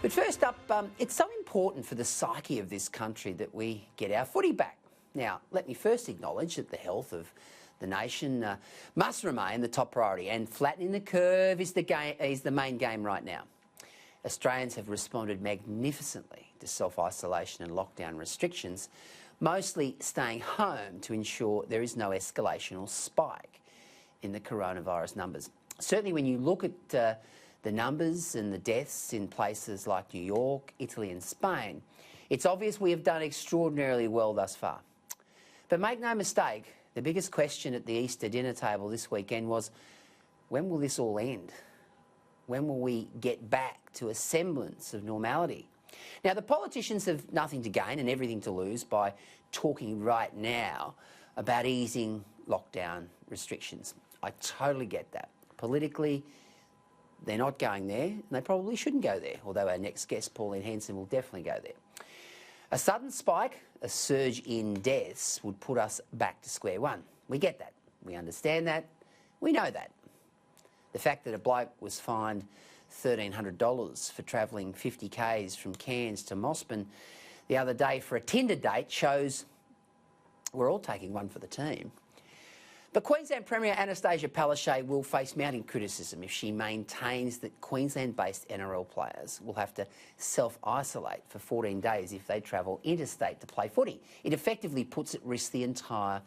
But first up, it's so important for the psyche of this country that we get our footy back. Now, let me first acknowledge that the health of the nation must remain the top priority, and flattening the curve is the main game right now. Australians have responded magnificently to self-isolation and lockdown restrictions, mostly staying home to ensure there is no escalation or spike in the coronavirus numbers. Certainly when you look at the numbers and the deaths in places like New York, Italy and Spain, it's obvious we have done extraordinarily well thus far. But make no mistake, the biggest question at the Easter dinner table this weekend was, when will this all end? When will we get back to a semblance of normality? Now, the politicians have nothing to gain and everything to lose by talking right now about easing lockdown restrictions. I totally get that. Politically, they're not going there, and they probably shouldn't go there, although our next guest, Pauline Hanson, will definitely go there. A sudden spike, a surge in deaths, would put us back to square one. We get that. We understand that. We know that. The fact that a bloke was fined $1,300 for travelling 50 k's from Cairns to Mossman the other day for a Tinder date shows we're all taking one for the team. But Queensland Premier Anastasia Palaszczuk will face mounting criticism if she maintains that Queensland-based NRL players will have to self-isolate for 14 days if they travel interstate to play footy. It effectively puts at risk the entire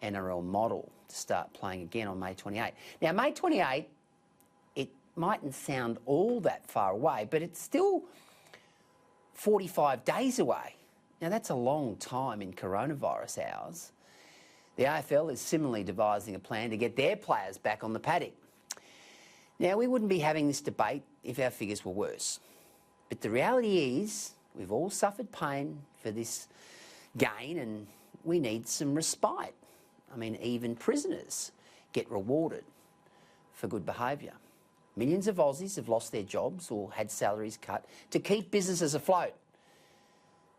NRL model to start playing again on May 28. Now, May 28, it mightn't sound all that far away, but it's still 45 days away. Now, that's a long time in coronavirus hours. The AFL is similarly devising a plan to get their players back on the paddock. Now, we wouldn't be having this debate if our figures were worse. But the reality is we've all suffered pain for this gain and we need some respite. I mean, even prisoners get rewarded for good behaviour. Millions of Aussies have lost their jobs or had salaries cut to keep businesses afloat.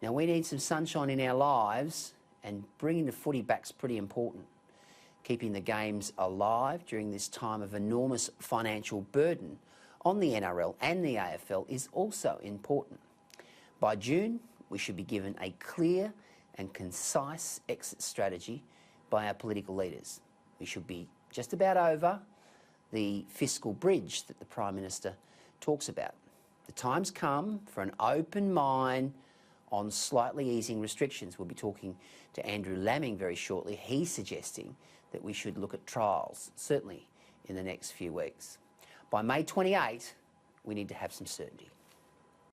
Now, we need some sunshine in our lives, and bringing the footy back's pretty important. Keeping the games alive during this time of enormous financial burden on the NRL and the AFL is also important. By June, we should be given a clear and concise exit strategy by our political leaders. We should be just about over the fiscal bridge that the Prime Minister talks about. The time's come for an open mind on slightly easing restrictions. We'll be talking to Andrew Laming very shortly. He's suggesting that we should look at trials, certainly in the next few weeks. By May 28, we need to have some certainty.